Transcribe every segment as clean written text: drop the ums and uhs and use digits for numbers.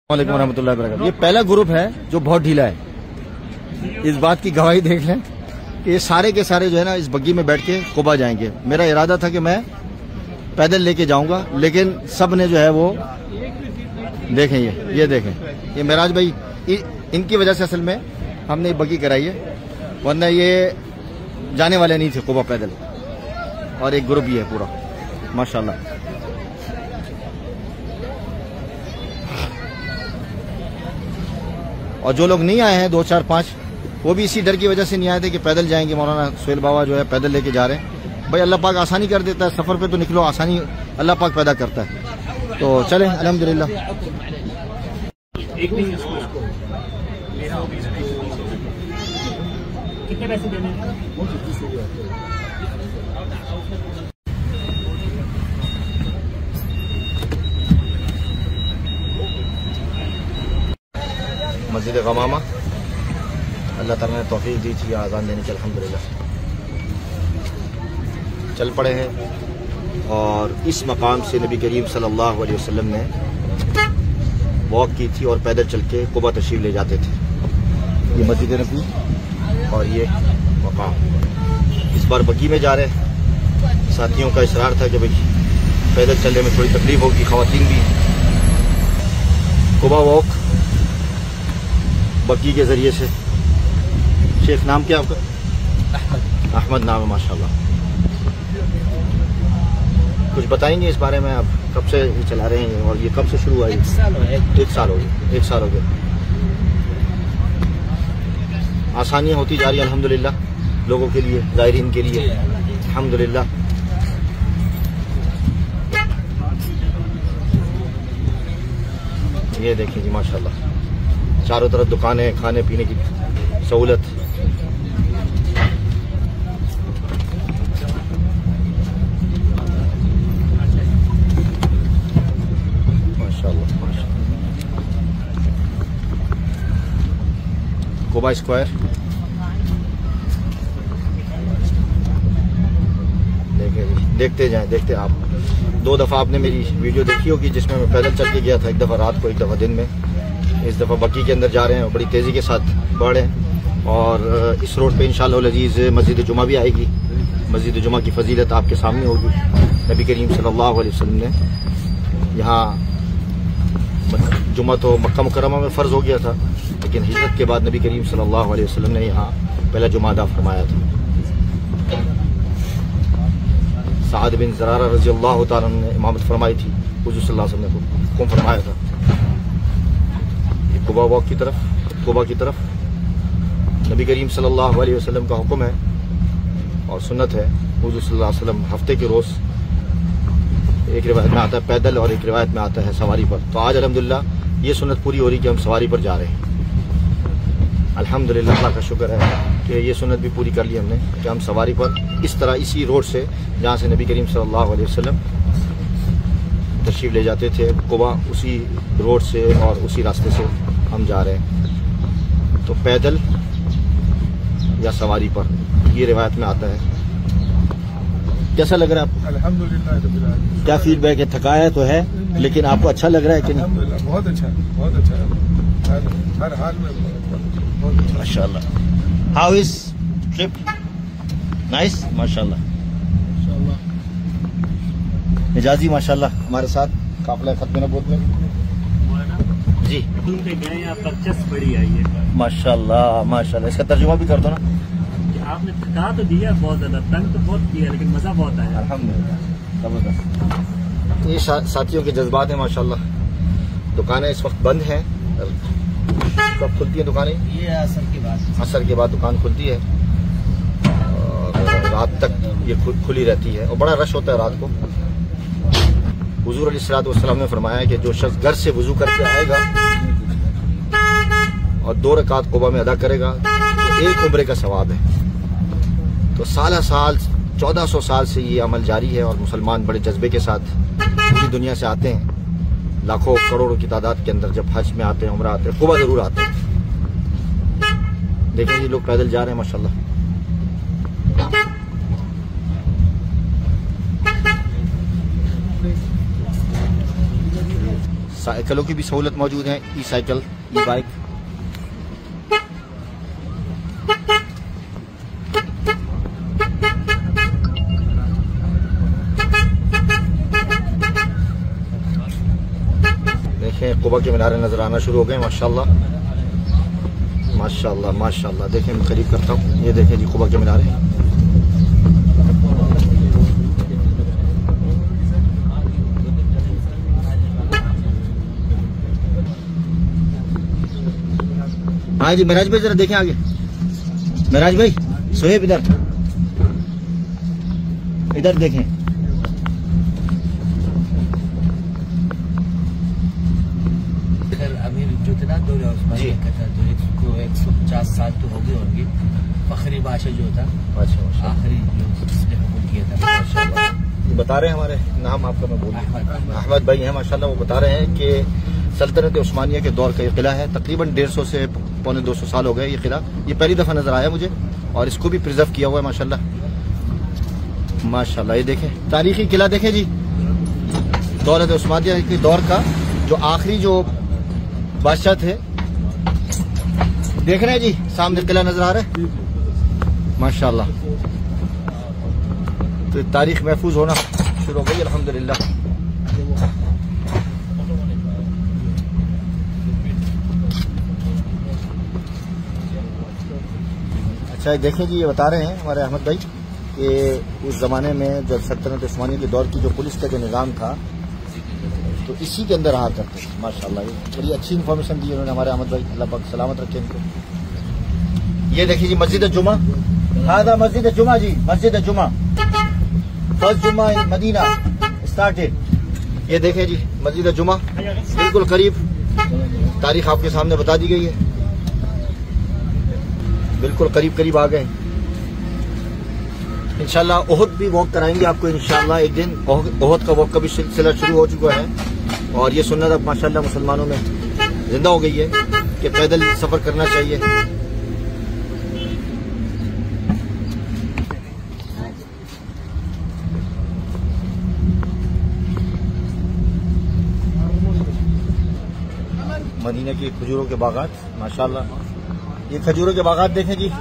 वालेकुम रहमतुल्लाहि व बरकातहू। ये पहला ग्रुप है जो बहुत ढीला है। इस बात की गवाही देख लें कि ये सारे के सारे जो है ना इस बग्गी में बैठ के कुबा जाएंगे। मेरा इरादा था कि मैं पैदल लेके जाऊंगा, लेकिन सब ने जो है वो देखें, ये देखें, ये मेराज भाई इनकी वजह से असल में हमने बग्गी कराई है, वरना ये जाने वाले नहीं थे कुबा पैदल। और एक ग्रुप ही है पूरा माशाल्लाह। और जो लोग नहीं आए हैं 2, 4, 5 वो भी इसी डर की वजह से नहीं आए थे कि पैदल जाएंगे। मौलाना सुहेल बाबा जो है पैदल लेके जा रहे हैं। भाई अल्लाह पाक आसानी कर देता है, सफर पे तो निकलो, आसानी अल्लाह पाक पैदा करता है। तो चलें अल्हम्दुलिल्लाह। कितने पैसे देने हैं? मस्जिद गमामा अल्लाह ताला ने तौफीक दी थी आज़ान देने की, अल्हम्दुलिल्लाह चल पड़े हैं। और इस मकाम से नबी करीम सल्लल्लाहु अलैहि वसल्लम ने वॉक की थी और पैदल चल के कुबा तशरीफ ले जाते थे। ये मस्जिद नबी और ये मकाम। इस बार बग्गी में जा रहे हैं। साथियों का इसरार था कि भाई पैदल चलने में थोड़ी तकलीफ होगी, ख़वातीन भी। कुबा वॉक बग्गी के जरिए से। शेख नाम क्या आपका? अहमद नाम है माशाल्लाह। कुछ बताएंगे इस बारे में? आप कब से ये चला रहे हैं और ये कब से शुरू हुआ? 1 साल हो गया। 1 साल हो गया। आसानियाँ होती जा रही है अल्हम्दुलिल्लाह लोगों के लिए, ज़ायरीन के लिए अल्हम्दुलिल्लाह। ये देखिए जी माशाल्लाह, चारों तरफ दुकानें, खाने पीने की सहूलत। माशाल्लाह माशाल्लाह। कुबा स्क्वायर देखते जाएं, देखते आप। 2 दफ़ा आपने मेरी वीडियो देखी होगी जिसमें मैं पैदल चल के गया था, एक दफ़ा रात को, एक दफ़ा दिन में। इस दफ़ा बग्गी के अंदर जा रहे हैं और बड़ी तेज़ी के साथ बढ़ रहे हैं। और इस रोड पे इंशाअल्लाह अज़ीज़ मस्जिद जुमा भी आएगी। मस्जिद जुमा की फजीलत आपके सामने होगी। नबी करीम सल्लल्लाहु अलैहि वसल्लम ने यहाँ, जुमा तो मक्का मुकर्रमा में फ़र्ज़ हो गया था, लेकिन हिजरत के बाद नबी करीम सल्लल्लाहु अलैहि वसल्लम ने यहाँ पहला जुमा अदा फरमाया था। साद बिन ज़रारा रज़ी अल्लाह तआला ने इमामत फरमाई थी, हुज़ूर सल्लल्लाहु अलैहि वसल्लम ने हुक्म फरमाया था। कुबा वॉक की तरफ, कुबा की तरफ नबी करीम सल्लल्लाहु अलैहि वसल्लम का हुक्म है और सुन्नत है। हुज़ूर सल्लल्लाहु अलैहि वसल्लम हफ्ते के रोज़, एक रिवायत में आता है पैदल और एक रिवायत में आता है सवारी पर। तो आज अल्हम्दुलिल्लाह ये सुन्नत पूरी हो रही कि हम सवारी पर जा रहे हैं। अल्हम्दुलिल्लाह, अल्लाह का शुक्र है कि ये सुन्नत भी पूरी कर ली हमने कि हम सवारी पर इस तरह, इसी रोड से जहाँ से नबी करीम सल्लल्लाहु अलैहि वसल्लम तशरीफ ले जाते थे कुबा, उसी रोड से और उसी रास्ते से हम जा रहे हैं। तो पैदल या सवारी पर, ये रिवायत में आता है। कैसा लग रहा है आपको? अल्हम्दुलिल्लाह। क्या फीडबैक है? थकाया तो है, लेकिन आपको अच्छा लग रहा है कि नहीं? अल्हम्दुलिल्लाह, बहुत अच्छा, बहुत अच्छा। हर हाल में बहुत अच्छा। माशाल्लाह। How is trip? नाइस माशाल्लाह। हिजाजी माशाल्लाह हमारे साथ काफिला खत्म नबूवत में जी। घूमते गए, आपका चस बड़ी आई है माशाल्लाह माशाल्लाह। इसका तर्जुमा भी कर दो ना। आपने थका तो दिया बहुत ज्यादा, तंग तो बहुत किया, लेकिन मजा बहुत आया अल्हम्दुलिल्लाह, जबरदस्त। ये साथियों के जज्बात हैं माशाल्लाह। दुकानें इस वक्त बंद हैं। कब खुलती हैं दुकानें? ये असर के बाद दुकान खुलती है और रात तक ये खुली रहती है और बड़ा रश होता है रात को। हुजूर अलैहिस्सलातु वस्सलाम ने फरमाया कि जो शख्स घर से वुजू करके आएगा और 2 रकात कुबा में अदा करेगा तो 1 उम्रे का सवाब है। तो साल 1400 साल से ये अमल जारी है और मुसलमान बड़े जज्बे के साथ पूरी दुनिया से आते हैं। लाखों करोड़ों की तादाद के अंदर जब हज में आते हैं, उम्रा आते हैं, कुबा जरूर आते हैं। देखें ये लोग पैदल जा रहे हैं माशाल्लाह। साइकिलों की भी सहूलत मौजूद है, ई साइकिल, ई बाइक। देखें कुबा के मीनारे नजर आना शुरू हो गए माशाल्लाह माशाल्लाह माशाल्लाह। देखें मैं करीब करता हूँ, ये देखें जी कुबा के मीनारे। हाँ जी महराज भाई जरा देखें आगे, महराज भाई सोहेब इधर देखें। अमीर जो थे ना दौरे उस्मानिया का था, तो इसको 150 साल तो हो गए होंगे। फखरी बादशाह जो था, अच्छा आखिरी जो जिसने हुकूमत किया था, ये बता रहे हैं, हमारे नाम आपका मैं बोल अहमद भाई हैं माशाल्लाह। वो बता रहे हैं कि सल्तनत उस्मानिया के दौर का ये किला है, तकरीबन 150 से पौने 200 साल हो गए ये किला। ये पहली दफा नजर आया मुझे और इसको भी प्रिजर्व किया हुआ है माशाल्लाह माशाल्लाह। ये देखें तारीखी किला देखें जी, दौलत उस्मानिया के दौर का जो आखिरी जो बादशाह थे। देख रहे हैं जी सामने किला नजर आ रहा है माशाल्लाह। तो तारीख महफूज होना शुरू हो गई अल्हम्दुलिल्लाह। अच्छा देखें जी, ये बता रहे हैं हमारे अहमद भाई कि उस जमाने में जब सल्तनत उस्मानिया के दौर की जो पुलिस का जो निज़ाम था, तो इसी के अंदर रहा करते थे माशाल्लाह। ये बड़ी अच्छी इन्फॉर्मेशन दी उन्होंने हमारे अहमद भाई, अल्लाह पाक सलामत रखे इनको। ये देखिए जी मस्जिद जुमा, हादा मस्जिद जुमा जी, मस्जिद जुमा, फर्स्ट जुमा इन मदीना स्टार्टेड। ये देखें जी मस्जिद जुमा बिल्कुल करीब, तारीख आपके सामने बता दी गई है, बिल्कुल करीब करीब आ गए। इंशाल्लाह ओहद भी वॉक कराएंगे आपको इंशाल्लाह एक दिन। ओहद का वॉक का भी सिलसिला शुरू हो चुका है और ये सुन्नत अब माशाल्लाह मुसलमानों में जिंदा हो गई है कि पैदल सफर करना चाहिए। मदीना की खजूरों के बागात माशाल्लाह। ये खजूरों के बागात देखें जी,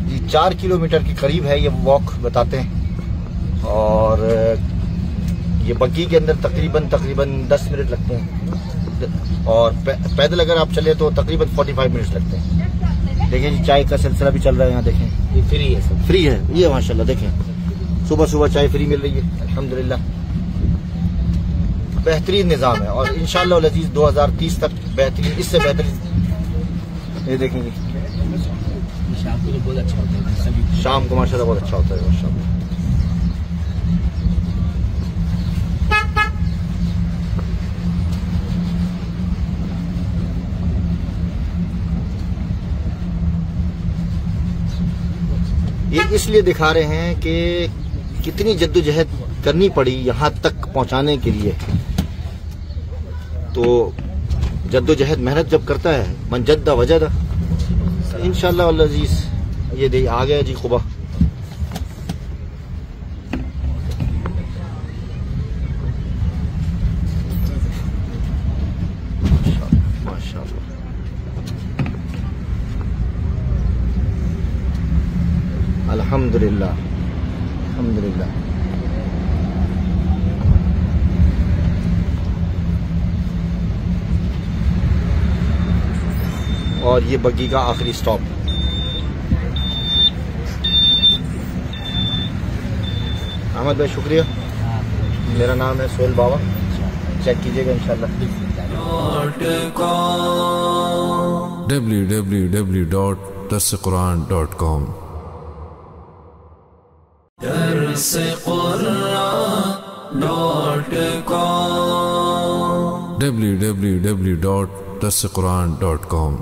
ये 4 किलोमीटर के करीब है ये वॉक बताते हैं। और ये बग्गी के अंदर तकरीबन 10 मिनट लगते हैं और पैदल अगर आप चले तो तकरीबन 45 मिनट लगते हैं। देखिए जी चाय का सिलसिला भी चल रहा है यहाँ, देखें ये फ्री है, सब फ्री है ये माशाल्लाह। देखें सुबह सुबह चाय फ्री मिल रही है अल्हम्दुलिल्लाह। बेहतरीन निज़ाम है और इंशाअल्लाह अज़ीज़ 2030 तक बेहतरीन, इससे बेहतरीन। ये देखेंगे शाम को तो बहुत अच्छा होता है, सभी शाम को माशाल्लाह बहुत अच्छा होता है माशाल्लाह। ये इसलिए दिखा रहे हैं कि कितनी जद्दोजहद करनी पड़ी यहाँ तक पहुँचाने के लिए। तो जद्दोजहद मेहनत जब करता है मन जद्दा वजदा, इंशाअल्लाह अज़ीज़। ये दे आ गया जी कुबा। माशाअल्लाह अल्हम्दुलिल्लाह अल्हम्दुलिल्लाह। और ये बग्गी का आखिरी स्टॉप। अहमद भाई शुक्रिया। मेरा नाम है सोहेल बाबा, चेक कीजिएगा इंशाल्लाह। www.darsequran.com www.darsequran.com